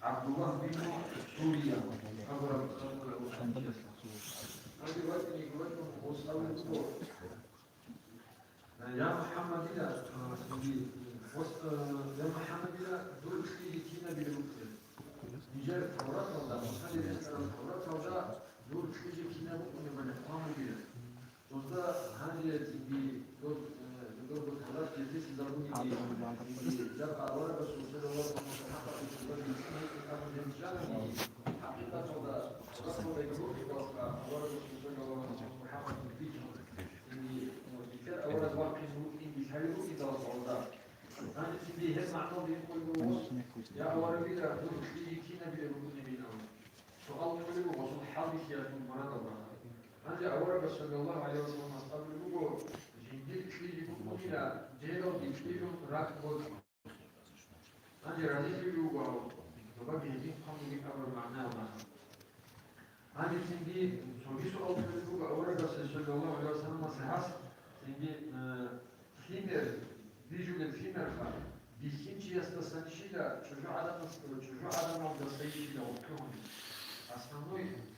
Abdullah bin Suriya. هذه وجه وصل يا محمد إلى يا محمد إلى دول في كنا بالمسلم نجار التوراة ولا هذه التوراة ولا دول في كنا من القام بها وذا هذه دول التوراة التي تزروني لا أورا بس وصل الله ومحقق في الوجه الإسلامي حقيقة ولا رسول يقول أورا بس وصل الله ومحقق في أورا واقع ممكن بيسهلوا إذا وصلوا أنا سيدي هم معناه بيقولوا يا أورا بيرا دول في كنا بالمسلمين سؤال يقولوا وصل حادث يا مراد الله هذا أورا بس صلى الله عليه وسلم أصحاب النبوة جندي كلي يقولون إلى جيرو ديكليهم راكبوا هذا رئيس النبوة تبقى يجيب قوم يكبر معناه هذه سندي سوي سؤال النبوة أورا بس صلى الله عليه وسلم سهاس سندي فيمر بيجون الفيمر خا بيسينشي يستسنشيلا شجوع على مدرسيلا وكلهم أصلاً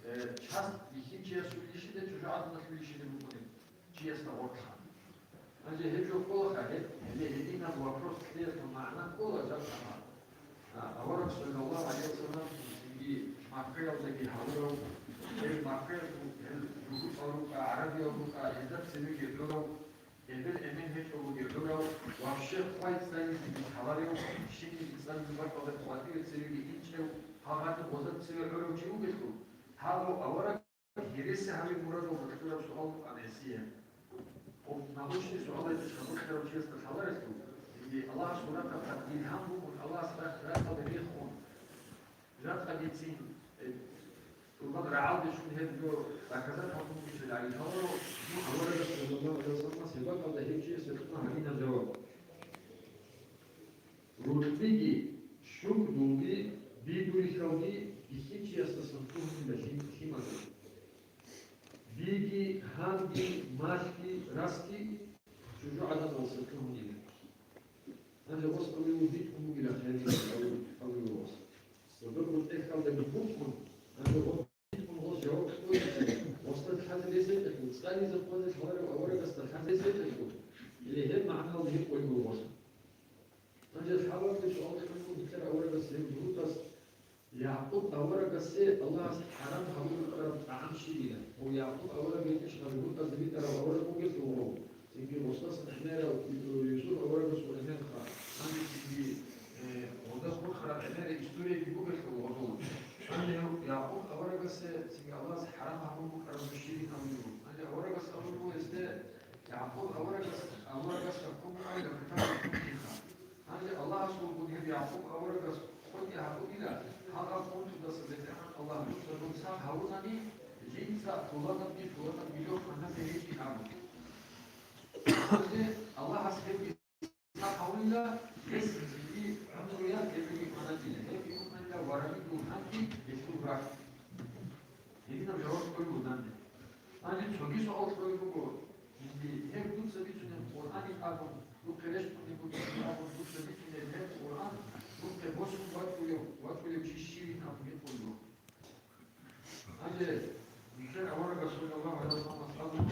часть вихинчия сулишиде чужаадна сулишиде мукунем честно орха анже хеджо колха хедина вопрос клесно ма'на кола жабсама аварак саллаллаху алейхи вассалам и маккел деги хавро маккел руку арука арабия рука эдап сенеге дурау эдел эмен хеджо дурау вообще хвайт стайни хаварио шини ислам бакале хватир сенеге инчев хагат озат сенеге орочи угетку هذا أوراق يرسى هذه المراد وبتكلم سؤال أساسية ونقولش سؤال يتشابه كده وشيء استخبار اسمه اللي الله سبحانه وتعالى إلهامه من الله سبحانه وتعالى بيخون جات قديتين وبعد رعاود شو هذا هكذا حكم في العين هو أوراق صلى الله عليه وسلم سبق هذا هيك شيء سبقنا علينا جواب رتبي شوك دوغي بيدوري خلوي İkinci yasasının himadır. Bilgi, hangi, marki, rasti, çocuğu adam olsa kılmıyor. Ancak o zaman bu bit kumu ile kendine alıyor olsa. Sonra bu tekrar da bir bukmun. Ancak o bit kumu olsa yok koyuyor. Olsa hadi lezzet etmiyor. Stani zamanı şahane avara kasta hadi lezzet etmiyor. İle hem ma'na bir koyuyor olsa. Ancak havan bir sual etmiyor. Bir kere avara kasta hem burutas يعقوب أورا قصة الله حرام حبوب قرب عام شيء ويعقوب أورا بيتش حبوب قصة بيتر أورا موجود وهو تيجي مصاص إحنا ويسوع أورا قصة إحنا خا عندي تيجي وده كل خراب إحنا الإستورية بيقول وهو عندي يعقوب أورا قصة تيجي الله حرام حبوب قرب شيء كامل عندي أورا قصة أورا هو إست يعقوب أورا قصة كم عيلة كتاب عندي الله سبحانه يعقوب أورا قصة خد يعقوب إلى هذا قلت بس بتاعنا الله يسلم صح هوناني جنسا طلنا بيلوك أنا بيجي عمل الله حسب صح هونا بس في عمريات اللي أنا جينا في مكان وراني دوحني يسوع راح هنا جواب كل مدان أنا شوكي سؤال كل بقول إني هم دوت سبيتون القرآن أبو لو كريش كني بقول أبو دوت سبيتون القرآن ممكن بوسم وقت كل شيء شيء نعمل كله. أجل مثل أورا رسول الله عليه وسلم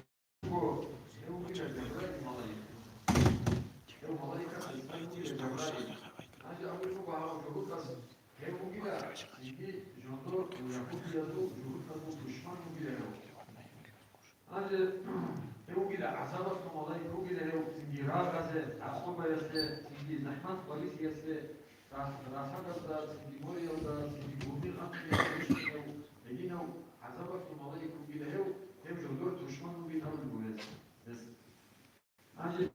여기다 아사바스 모다이 여기다 여기 라가세 아소바야세 이 나만 policy야세 라사가다 이 모리오다 이 모빌 안티야 여기는 아사바스 모다이 여기다 해 정도 두시만 무기 나오는 거예요. 아니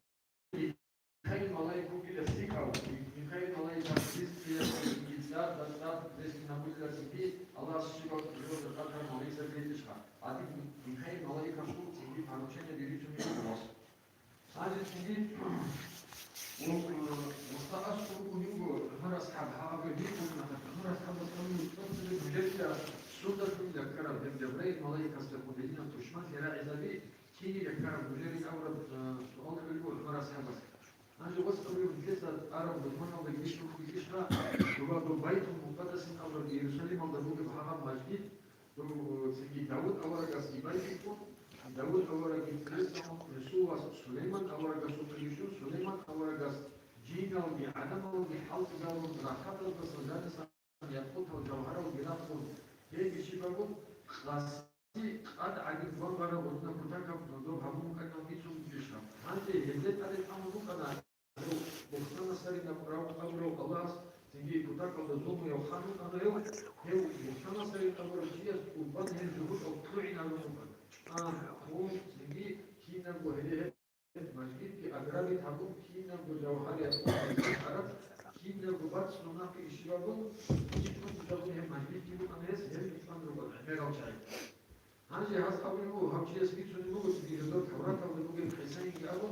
카이 모다이 여기다 시카고 이 카이 모다이 다 디스플레이 이자 다다 데스크 나무리다 시비 알라 시바 그리고 다다 모리사 베이지샤 아디 이 카이 모다이 카수 방청에 미리 좀 해보았어. 아직 이게 무스타가스 그리고 하나 사하고 리포트나 하나 사고 선수들 무제야 수다 좀 약간 데브레이 말이 카스터 고데이나 투시만 제라 에자비 키니 약간 무제리 아우라 소원 그리고 하나 사고 아주 وصلوا للجسد أرب ضمنهم بالجسم والجسم وبعض بيت مقدس أمر يرسلم ضمنه بحرام مسجد وسيدي داود أورق أسيبايكم داود أورق يتلسهم يسوع سليمان أورق سوكريشو سليمان أورق جينا وبعدم وبحلق داود راحت البصران يقوت وجوهره وبنفسه هيك شبابه غاسي قد عجب فرغنا وقلنا كتاكب نضوب همون كان نميسهم جيشهم أنت هزيت على الأمر كنا مختنا سرنا أمره خلاص تجي كتاكب نضوب يوحنا أنا يوم هو مختنا سرنا أمر جيس وبعد الجهود أو طلعنا نمكن هو تجي كينا بوهده مسجد في أقرب تحكم كينا بجوهر يسوع عرف كينا ببرس نماك إشبابه كينا بجوهر مسجد كينا أناس هم يفهم ربع ميراو شيء هنجي هذا أولو هم شيء سبيت سنمو تجي جدول كورات أو نمو الحسين كأبو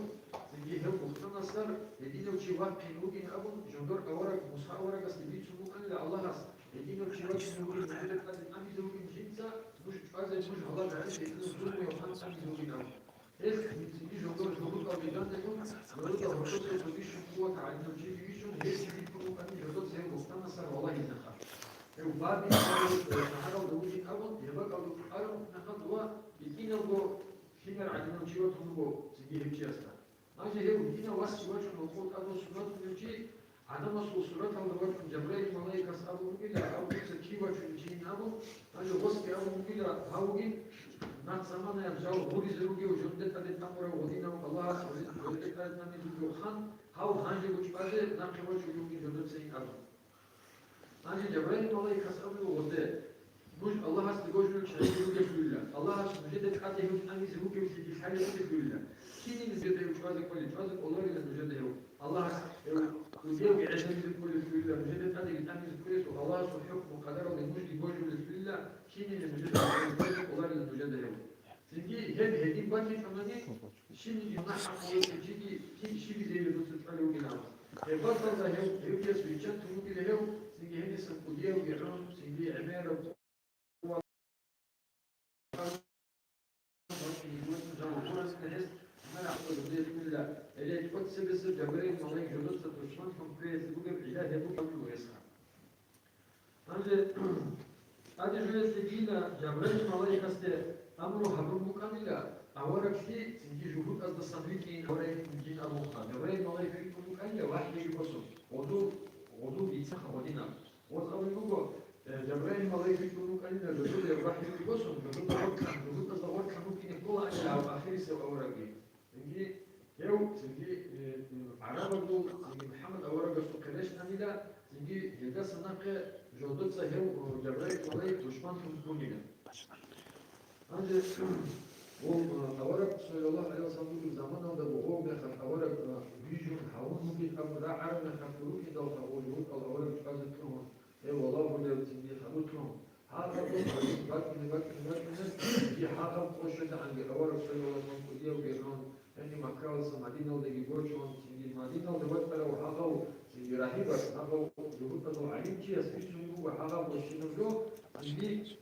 تجي هم مختنا سر يدينا وشي واحد نمو أبو جندور أورك مسحورك سبيت سنمو أن الله هس يدينا وشي واحد نمو نجدك لازم أمي زوجين جنسا مش فازل مش الله بعيد يدينا زوجين يوحنا أمي زوجين أبو إيه تجي جندور جندور أبيجان تكون جندور هرشوت يسويشون قوة على الجيل يسويشون هي سبيت كلهم أمي جندور زي مختنا سر والله يزخر وبعدين حاجة ودوجين أبو يبقى أبو نحن دوا يدينا وجو فيمر عندنا وشيوت هو تجي هيك أصلا أجي هو يدينا واسي وجه نقول أبو سنات نجي عدم أصل سنات أو دوجة جبريل ملاك أبو مقيلة أو تسكي وجه نجي أبو أجي واسي أبو مقيلة هاوجين نات زمان يرجعوا بوري زروجي وجندت على التمر ودينا الله ولدت على النبي يوحنا هاو هانجي وش بعده نحن وجه يومي جندت سين أبو أجي جبريل ملاك أبو وده مش الله هست جوجل شيء يقول كله الله هست مجدد حتى يقول أمي زوجي وسيدي حاجة كله كيني نزيد يوشواز كل يوشواز الله إلى مجدد هو الله هست وجيو يعزم كل كله مجدد حتى يقول أمي زوجي الله هست الحكم وقدره لمجد جوجل كله كيني مجدد الله إلى مجدد هو تيجي هذ هذي بني ثمانية شيء ينحى قوي تيجي كي شيء زي اللي بتسأله وكذا بس هذا هو يبيع سويتشات وكذا هو تيجي هذي سنقوليه ويعون تيجي عمارة هذا جلس تجينا جبريل ملاك است أمره حبر مكملة أورك شيء تجي جهود أصل الصديقين أورك تجينا أبوها جبريل ملاك يكون مكملة واحد يبصر وضو بيتسخ ودينا وأول يوم جبريل ملاك يكون مكملة جهود واحد يبصر جهود تصورك ممكن يكون أو آخر سو أورك تجي يوم تجي عربه تجي محمد أورك سكرش نميلا تجي يدا سناق جودت سهو جبريل ملاك دشمن تكونينا أنجز وأورك صلى الله عليه وسلم زمان هذا بقوم بخل أورك بيجون حاول ممكن أبدا عربنا خفروك إذا تقولون أورك فازت لهم إيه والله ولا تجي خلوت لهم هذا بات في حاجة قشة عند أورك صلى الله عليه وسلم كذي وبيرون يعني مكة وسمدينة وده يقولون تجي مدينة وده ولا وحاجة تجي رهيبة حاجة يقول تطلع عليهم شيء اسمه وحاجة وشينه جو عندي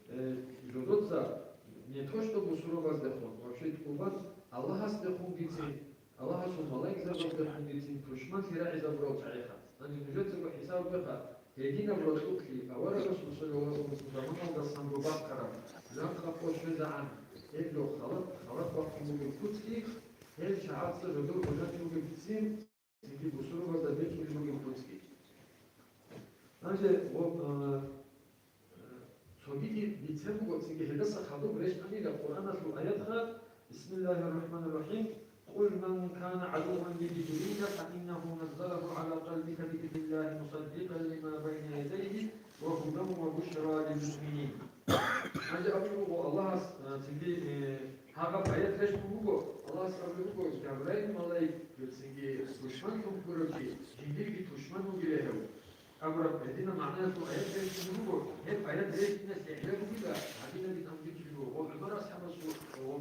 جودت не то, чтобы сурово сдохнуть, вообще кубан, Аллах сдохнул бицин, Аллах сумалайк сдохнул бицин, тушман хира изабрал чайха. Они нужно себе хисаб беха, едино бросукли, а вора Расул саллаллаху алейхи ва саллям да сам бабкара, лам хапош заан, эдло халат бахму кутки, эл шаабса жодор хожат му бицин, сиги бусурово сдохнул му кутки. Значит, вот 저기 미체부고 지금 해서 가도 그래서 아니라 고라나서 아야타 بسم الله الرحمن الرحيم قل من كان عدوا لجبريل فإنه نزله على قلبك بإذن الله مصدقا لما بين يديه وهدى وبشرى للمؤمنين. Ancak bu Allah şimdi haka bayat leş bu Allah sabırlı bu istavray malay şimdi düşman tuğru ki şimdi bir düşman bu bile yok. Ama Medine manası ayet leş bu hep ayet leş ne sehiye bu da hadine bir amri ki bu o Ömer ashabı o